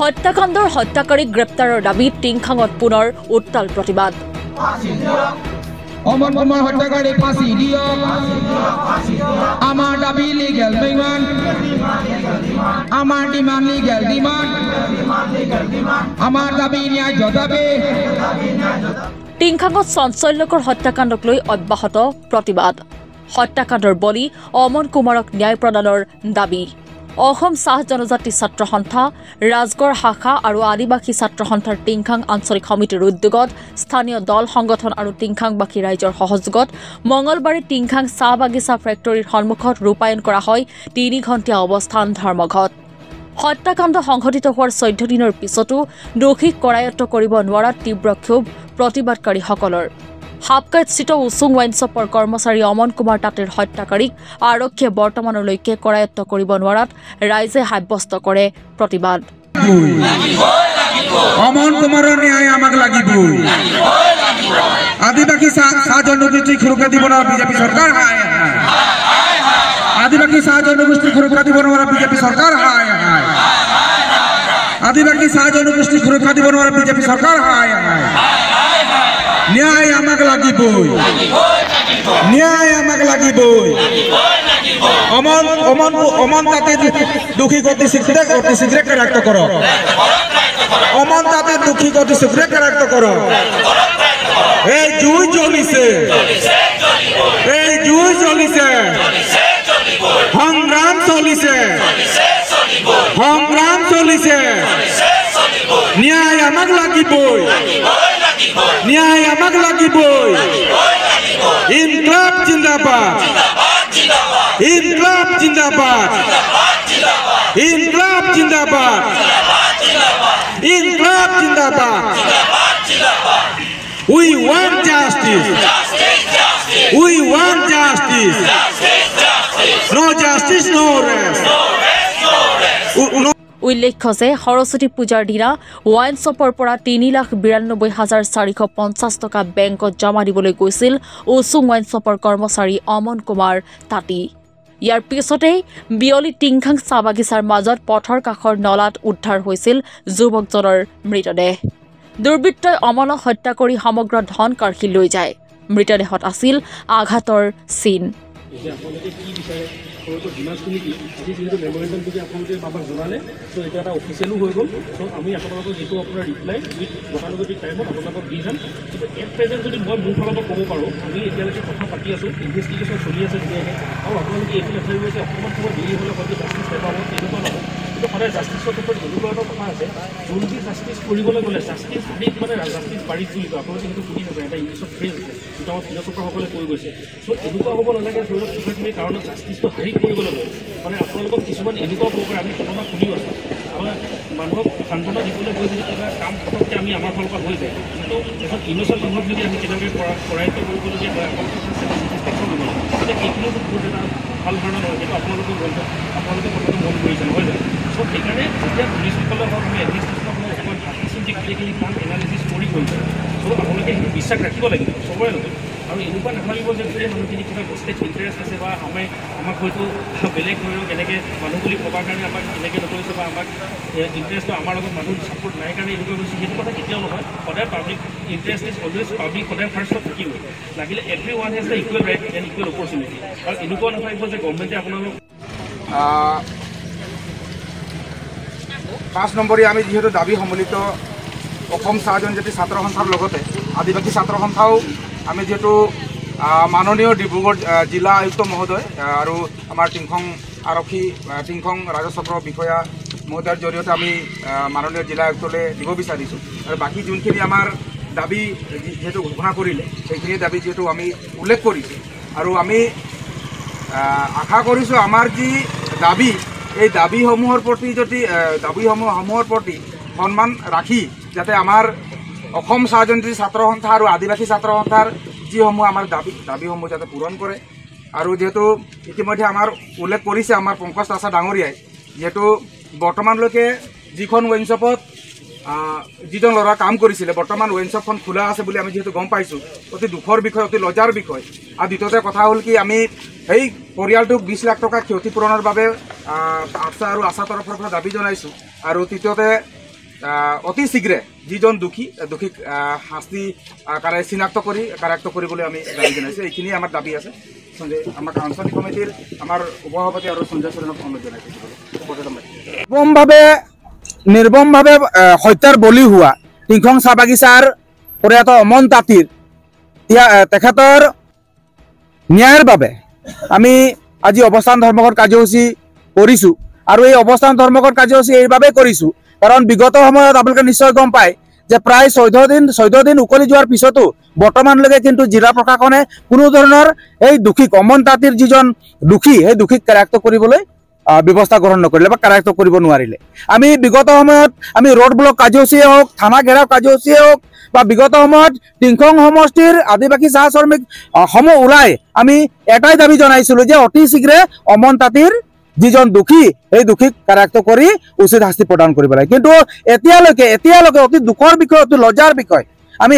হত্যাকাণ্ডৰ হত্যাকাৰীক গ্ৰেপ্তাৰৰ দাবীত টিংখাঙত পুনৰ উত্তাল প্ৰতিবাদ। অমন কুমাৰ হত্যাকাৰী ফাঁসি দিয়ক, আমাৰ দাবি লিগেল ডিমান্ড, আমাৰ ডিমান্ড লিগেল ডিমান্ড, আমাৰ দাবি ন্যায্য দাবি। টিংখাঙত চাঞ্চল্যকৰ হত্যাকাণ্ডক লৈ অব্যাহত প্ৰতিবাদ। হত্যাকাণ্ডৰ বলি অমন কুমাৰক ন্যায় প্ৰদানৰ দাবী। অসম চাহ জনজাতি ছাত্ৰ সন্থা, ৰাজগড় শাখা আৰু আদিবাসী ছাত্ৰ সন্থাৰ টিংখাং আঞ্চলিক সমিতিৰ উদ্যোগত স্থানীয় দল সংগঠন আৰু টিংখাংবাসী ৰাইজৰ সহযোগত মঙলবাৰে টিংখাং চাহ বাগিচা ফেক্টৰীৰ সন্মুখত ৰূপায়ণ কৰা হয় ৩ ঘণ্টীয়া অৱস্থান ধৰ্মঘট। হত্যাকাণ্ড সংঘটিত হোৱাৰ 14 দিনৰ পিছতো দোষীক কৰায়ত্ব কৰিব নোৱাৰাত তীব্ৰ ক্ষোভ প্ৰতিবাদকাৰীসকলৰ। হাপকাইতস্থিত উচুং ৱাইন শ্বপৰ কৰ্মচাৰী অমন কুমাৰ তাঁতীৰ হত্যাকাৰীক আৰক্ষীয়ে বৰ্তমানলৈকে কৰায়ত্ব কৰিব নোৱাৰাত ৰাইজে সাব্যস্ত কৰে প্ৰতিবাদ। অমন কুমাৰৰ ন্যায় আমাক লাগিবই। আদিবাসী চাহ জনগোষ্ঠীক সুৰক্ষা দিব নোৱাৰা বিজেপি চৰকাৰ হায় হায়। আদিবাসী চাহ জনগোষ্ঠীক সুৰক্ষা দিব নোৱাৰা বিজেপি চৰকাৰ হায় হায়। আদিবাসী চাহ জনগোষ্ঠীক সুৰক্ষা দিব নোৱাৰা বিজেপি চৰকাৰ হায় হায়। ন্যায় আমাক লাগিবই, ন্যায় আমাক লাগিবই। অমন তাঁতীৰ দোষীক অতি শীঘ্ৰে কাৰায়ত্ত কৰক। অমন তাঁতীৰ দোষীক অতি শীঘ্ৰে কাৰায়ত্ত কৰক। এই জুই জ্বলিছে, এই জুই জ্বলিছে, সংগ্ৰাম চলিছে, সংগ্ৰাম চলিছে। ন্যায় আমাক লাগিবই, ন্যায় আমাক লাগিবই। ইনকলাব জিন্দাবাদ, ইনকলাব জিন্দাবাদ, ইনকলাব জিন্দাবাদ, ইনকলাব জিন্দাবাদ। We want justice, we want justice, no justice, no rest. উল্লেখ্য যে সৰস্বতী পূজাৰ দিনা ৱাইন শ্বপৰ পৰা ৩,৯২,৪৫০ টকা বেংকত জমা দিবলৈ গৈছিল উচুং ৱাইন শ্বপৰ কৰ্মচাৰী অমন কুমাৰ তাঁতী। ইয়াৰ পিছতেই বিয়লি টিংখাং চাহ বাগিচাৰ মাজত পথৰ কাষৰ নলাত উদ্ধাৰ হৈছিল যুৱকজনৰ মৃতদেহ। দুৰ্বৃত্তই অমনক হত্যা কৰি সমগ্ৰ ধন কাঢ়ি লৈ যায়। মৃতদেহত আছিল আঘাতৰ চিন। মেমৰেণ্ডম যদি আপোনালোকে আমাক জনালে চ' এইটো এটা অফিচিয়েলো হৈ গ'ল। চ' আমি আপোনালোকৰ যিটো আপোনাৰ ৰিপ্লাই উইথ গতানুগতিক টাইমত আপোনালোকক দি যাম। কিন্তু এট প্ৰেজেণ্ট যদি মই মোৰ ফালৰ পৰা ক'ব পাৰোঁ, আমি এতিয়ালৈকে কথা পাতি আছোঁ, ইনভেষ্টিগেশ্যন চলি আছে ধুনীয়াকৈ। আৰু আপোনালোকে এইটো নাথাকিব যে অকণমান সময় দেৰি হ'লে হয়তো জাষ্টিছ নাপাব, তেনেকুৱা নহয়। কিন্তু সদায় জাষ্টিছৰ ক্ষেত্ৰত এনেকুৱা এটা কথা আছে, যোনটি জাষ্টিছ কৰিবলৈ গ'লে জাষ্টিছ হাৰিত মানে জাষ্টিছ বাৰীত বুলি কয়। আপোনালোকে সেইটো শুনি নাপায়, এটা ইংলিছত ফ্ৰেজ আছে, যিটো আমাৰ ফিলচফাৰসকলে কৈ গৈছে। চ' এনেকুৱা হ'ব নালাগে ধৰি লওক কিবা কিবি কাৰণত জাষ্টিছটো হাৰিত কৰিবলৈ গ'ল। মানে আপোনালোকক কিছুমান এনেকুৱাও ক'ব পাৰে, আমি ঘটনা শুনিও আছোঁ। আমাৰ মানুহক সান্তনা দিবলৈ গৈ যদি কিবা কাম পটককৈ আমি আমাৰ ফালৰ পৰা হৈ যায়, কিন্তু এখন ইন'চেণ্ট মানুহক যদি আমি কেনেকৈ কৰায়ত্ব কৰিবলগীয়া হয়, আপোনালোকে চেষ্টিছফেকশ্যন দিব লাগে। তেতিয়া এইখিনিও বহুত এটা ভাল ধাৰণা নহয়, কিন্তু আপোনালোকে কথাটো মন কৰিছে নহয় জানো। চ' সেইকাৰণে যেতিয়া পুলিচসকলে হওক আমি এডমিনিষ্ট্ৰেশ্যনক হওক অকণমান ভাবি চিন্তি গোটেইখিনি কাম এনালিচিছ কৰি কৰিছে। চ' আপোনালোকে সেইটো বিশ্বাস ৰাখিব লাগিব চবৰে লগত। আৰু এনেকুৱা নাভাবিব যে গোটেই মানুহখিনি কিবা গোষ্ঠীত ইণ্টাৰেষ্ট আছে বা আমাক হয়তো বেলেগ ধৰণৰ কেনেকৈ মানুহ বুলি ভবাৰ কাৰণে আমাক এনেকৈ নকৰিছে বা আমাক ইণ্টাৰেষ্টটো আমাৰ লগত মানুহ ছাপৰ্ট নাই কাৰণে এনেকুৱা কৰিছে, সেইটো কথা কেতিয়াও নহয়। সদায় public interest is always public, সদায় ফাৰ্ষ্টত থাকিবই। লাগিলে every one has the equal right and equal opportunity. আৰু এনেকুৱা নাভাবিব যে গভৰ্ণমেণ্টে আপোনালোক 5 নম্বৰী আমি যিহেতু দাবী সম্মিলিত অসম চাহ জনজাতি ছাত্ৰ সন্থাৰ লগতে আদিবাসী ছাত্ৰ সন্থাও আমি যিহেতু মাননীয় ডিব্ৰুগড় জিলা আয়ুক্ত মহোদয় আৰু আমাৰ টিংখং আৰক্ষী টিংখং ৰাজচক্ৰ বিষয়া মহোদয়ৰ জৰিয়তে আমি মাননীয় জিলা আয়ুক্তলৈ দিব বিচাৰিছোঁ। আৰু বাকী যোনখিনি আমাৰ দাবী যিহেতু ঘোষণা কৰিলে সেইখিনি দাবী যিহেতু আমি উল্লেখ কৰিছোঁ আৰু আমি আশা কৰিছোঁ আমাৰ যি দাবী এই দাবীসমূহৰ প্ৰতি যদি দাবীসমূহৰ প্ৰতি সন্মান ৰাখি যাতে আমাৰ অসম চাহ জনজাতি ছাত্ৰ সন্থা আৰু আদিবাসী ছাত্ৰ সন্থাৰ যিসমূহ আমাৰ দাবীসমূহ যাতে পূৰণ কৰে। আৰু যিহেতু ইতিমধ্যে আমাৰ উল্লেখ কৰিছে আমাৰ পংকজ তাছা ডাঙৰীয়াই, যিহেতু বৰ্তমানলৈকে যিখন ৱাইন শ্বপত যিজন ল'ৰা কাম কৰিছিলে বৰ্তমান ৱাইন শ্বপখন খোলা আছে বুলি আমি যিহেতু গম পাইছোঁ, অতি দুখৰ বিষয়, অতি লজ্জাৰ বিষয়। আৰু দ্বিতীয়তে কথা হ'ল কি, আমি সেই পৰিয়ালটোক 20 লাখ টকা ক্ষতিপূৰণৰ বাবে আফছা আৰু আশা তৰফৰ পৰা দাবী জনাইছোঁ। আৰু তৃতীয়তে অতি শীঘ্ৰে যিজন দোষীক শাস্তি চিনাক্ত কৰিবলৈ আমি দাবী জনাইছোঁ। এইখিনি আমাৰ দাবী আছে। আমাৰ আঞ্চলিক কমিটিৰ আমাৰ উপসভাপতি আৰু সঞ্জয় চৰণক অনুৰোধ জনাইছোঁ। নিৰ্মমভাৱে হত্যাৰ বলি হোৱা টিংখং চাহ বাগিচাৰ প্ৰয়াত অমন তাঁতীৰ তেখেতৰ ন্যায়ৰ বাবে আমি আজি অৱস্থান ধৰ্মঘট কাৰ্যসূচী কৰিছোঁ। আৰু এই অৱস্থান ধৰ্মঘট কাৰ্যসূচী এইবাবেই কৰিছোঁ কাৰণ বিগত সময়ত আপোনালোকে নিশ্চয় গম পায় যে প্ৰায় 14 দিন উকলি যোৱাৰ পিছতো বৰ্তমানলৈকে কিন্তু জিলা প্ৰশাসনে কোনো ধৰণৰ এই দোষীক অমন তাঁতীৰ যিজন দোষী সেই দোষীক কাৰায়ত্ব কৰিবলৈ ব্যৱস্থা গ্ৰহণ নকৰিলে বা কাৰায়ত্ব কৰিব নোৱাৰিলে। আমি বিগত সময়ত আমি ৰোড ব্লক কাৰ্যসূচীয়ে হওক, থানা ঘেৰাও কাৰ্যসূচীয়ে হওক বা বিগত সময়ত টিংখং সমষ্টিৰ আদিবাসী চাহ শ্ৰমিক সমূহ ওলাই আমি এটাই দাবী জনাইছিলোঁ যে অতি শীঘ্ৰে অমন তাঁতীৰ যিজন দোষী সেই দোষীক কাৰায়ত্ব কৰি উচিত শাস্তি প্ৰদান কৰিব লাগে। কিন্তু এতিয়ালৈকে অতি দুখৰ বিষয়, অতি লজ্জাৰ বিষয়। আমি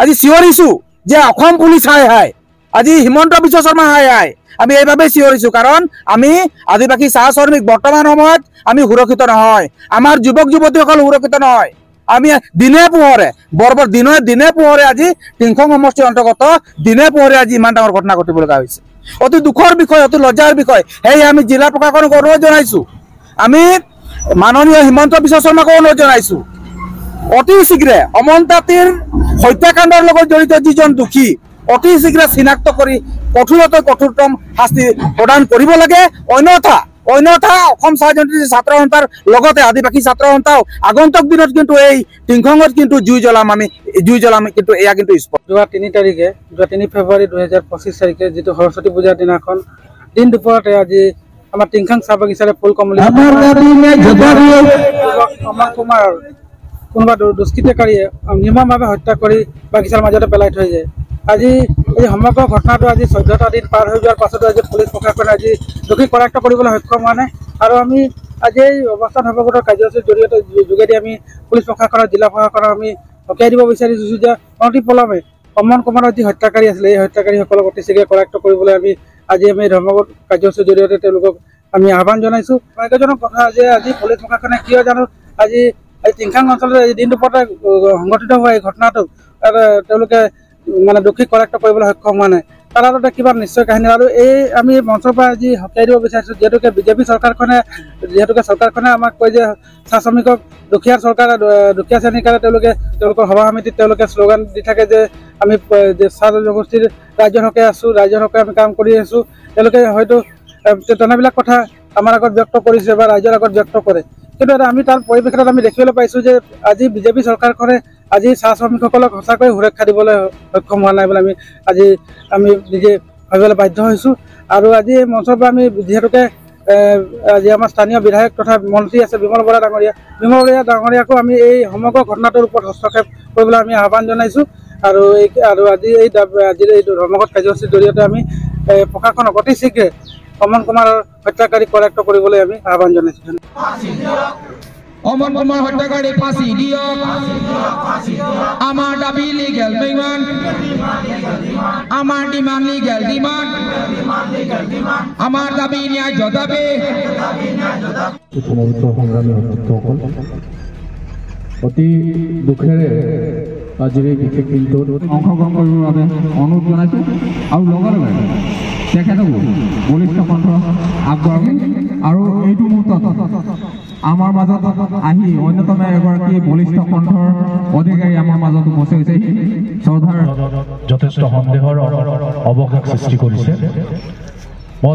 আজি চিঞৰিছোঁ যে অসম পুলিচ হাই আজি হিমন্ত বিশ্ব শৰ্মা হাই আমি এইভাৱে চিঞৰিছোঁ কাৰণ আমি আদিবাসী চাহ শ্ৰমিক বৰ্তমান সময়ত আমি সুৰক্ষিত নহয়, আমাৰ যুৱক যুৱতীসকল সুৰক্ষিত নহয়। আমি দিনে পোহৰে আজি টিংখং সমষ্টিৰ অন্তৰ্গত দিনে পোহৰে আজি ইমান ডাঙৰ ঘটনা ঘটিব লগা হৈছে। অতি দুখৰ বিষয়, অতি লজ্জাৰ বিষয়। সেয়ে আমি জিলা প্ৰশাসনক অনুৰোধ জনাইছোঁ, আমি মাননীয় হিমন্ত বিশ্ব শৰ্মাক অনুৰোধ জনাইছোঁ অতি শীঘ্ৰে অমন তাঁতীৰ হত্যাকাণ্ডৰ লগত জড়িত যিজন দোষী অতি শীঘ্ৰে চিনাক্ত কৰি কঠোৰতম শাস্তি প্ৰদান কৰিব লাগে। অন্যথা অসম চাহ জনজাতি ছাত্ৰ সন্থাৰ লগতে আদিবাসী ছাত্ৰ সন্থাও আগন্তুক দিনত কিন্তু এই টিংখঙত কিন্তু জুই জ্বলাম কিন্তু এয়া কিন্তু যোৱা 3 ফেব্ৰুৱাৰী 2025 তাৰিখে যিটো সৰস্বতী পূজাৰ দিনাখন দিন দুপৰতে আজি আমাৰ টিংখং চাহ বাগিচাৰে ফুল কমলি অমন কুমাৰ কোনোবা দুষ্কৃতিকাৰীয়ে নিৰ্মমভাৱে হত্যা কৰি বাগিচাৰ মাজতে পেলাই থৈ যায়। আজি এই সমগ্ৰ ঘটনাটো আজি 14টা দিন পাৰ হৈ যোৱাৰ পাছতো আজি পুলিচ প্ৰশাসনে আজি দোষী কৰায়ত্ব কৰিবলৈ সক্ষম হোৱা নাই। আৰু আমি আজি এই অৱস্থান ধৰ্মঘটৰ কাৰ্যসূচীৰ যোগেদি আমি পুলিচ প্ৰশাসনৰ জিলা প্ৰশাসনক আমি সকীয়াই দিব বিচাৰিছোঁ যে অনতিপলমে অমন কুমাৰৰ যি হত্যাকাৰী আছিলে এই হত্যাকাৰীসকলক অতি শীঘ্ৰে কৰায়ত্ব কৰিবলৈ আমি আজি ধৰ্মঘট কাৰ্যসূচীৰ জৰিয়তে তেওঁলোকক আমি আহ্বান জনাইছোঁ। ভাগ্যজনক কথা যে আজি পুলিচ প্ৰশাসনে কিয় জানো আজি এই টিংখং অঞ্চলত দিন দুপৰতে সংঘটিত হোৱা এই ঘটনাটোক তেওঁলোকে মানে দোষী কৰায়ত্ব কৰিবলৈ সক্ষম হোৱা নাই। তাৰ আগতে কিবা নিশ্চয় কাহিনী। আৰু এই আমি মঞ্চৰ পৰা আজি সকীয়াই দিব বিচাৰিছোঁ যিহেতুকে বিজেপি চৰকাৰখনে আমাক কয় যে চাহ শ্ৰমিকক দুখীয়া শ্ৰেণীৰ কাৰণে তেওঁলোকৰ সভা সমিতিত তেওঁলোকে শ্লোগান দি থাকে যে আমি চাহ জনগোষ্ঠীৰ ৰাইজৰ হকে আছোঁ, ৰাইজৰ হকে আমি কাম কৰি আছোঁ। তেওঁলোকে হয়তো তেনেবিলাক কথা আমাৰ আগত ব্যক্ত কৰিছে বা ৰাইজৰ আগত ব্যক্ত কৰে। কিন্তু আমি তাৰ পৰিপ্ৰেক্ষিতত আমি দেখিবলৈ পাইছোঁ যে আজি বিজেপি চৰকাৰখনে আজি চাহ শ্ৰমিকসকলক সঁচাকৈ সুৰক্ষা দিবলৈ সক্ষম হোৱা নাই বুলি আমি নিজে ভাবিবলৈ বাধ্য হৈছোঁ। আৰু আজি এই মঞ্চৰ পৰা আমি যিহেতুকে আজি আমাৰ স্থানীয় বিধায়ক তথা মন্ত্ৰী আছে বিমল বৰা ডাঙৰীয়াকো আমি এই সমগ্ৰ ঘটনাটোৰ ওপৰত হস্তক্ষেপ কৰিবলৈ আমি আহ্বান জনাইছোঁ। আৰু আজিৰ এই ধৰ্মঘট কাৰ্যসূচীৰ জৰিয়তে আমি প্ৰশাসনক অতি শীঘ্ৰে অমন কুমাৰৰ হত্যাকাৰী কৰায়ত্ব কৰিবলৈ আমি আহ্বান জনাইছোঁ। অমন কুমাৰ হত্যাকাৰী ফাঁচি দিয়ক, আমাৰ দাবী লিগেল ডিমাণ্ড, আমাৰ ডিমাণ্ড লিগেল ডিমাণ্ড, আমাৰ দাবী ন্যায্য দাবী। সংগ্ৰামী সতীৰ্থসকল, অতি দুখেৰে আজিৰ এই বিশেষ দিনটোত অংশগ্ৰহণ কৰিবৰ বাবে অনুৰোধ জনাইছোঁ। আৰু লগে লগে তেখেতকো বলিষ্ঠ কণ্ঠ আগবঢ়াব। আৰু এইটো মুহূৰ্তত আমাৰ মাজত আহি অন্যতম এগৰাকী বলিষ্ঠ কণ্ঠৰ অধিকাৰী আমাৰ মাজত উপস্থিত হৈছে। চৌধাৰ যথেষ্ট সন্দেহৰ অৱকাশ সৃষ্টি কৰিছে। মই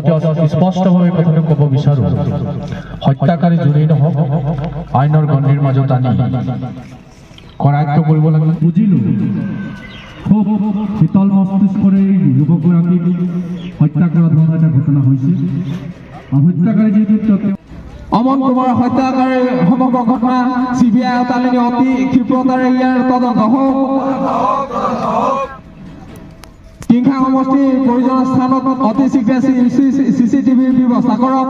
স্পষ্টভাৱে কথাটো ক'ব বিচাৰোঁ, হত্যাকাৰী যোনেই নহওক আইনৰ গণ্ডিৰ মাজত আনি কৰায়ত্ব কৰিব লাগে। বুজিলোঁ খুব শীতল মস্তিষ্কৰে যুৱকগৰাকীক হত্যা কৰা ধৰণৰ এটা ঘটনা হৈছে। হত্যাকাৰী যিহেতু অমন কুমাৰ হত্যাকাৰীৰ সমগ্ৰ ঘটনা CBI আদালতে অতি ক্ষিপ্ৰতাৰে ইয়াৰ তদন্ত হওক। টিংখং সমষ্টিৰ প্ৰয়োজনীয় স্থানত অতি শীঘ্ৰে CCTVৰ ব্যৱস্থা কৰক।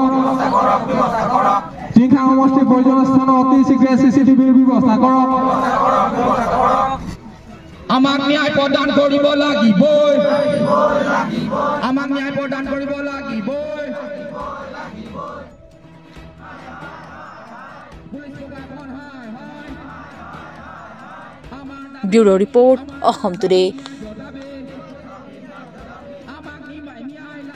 টিংখং সমষ্টিৰ প্ৰয়োজনীয় স্থানত অতি শীঘ্ৰে CCTVৰ ব্যৱস্থা কৰক। আমাক ন্যায় প্ৰদান কৰিব লাগিবই, আমাক ন্যায় প্ৰদান কৰিব লাগিবই। Police bureau report Assam today.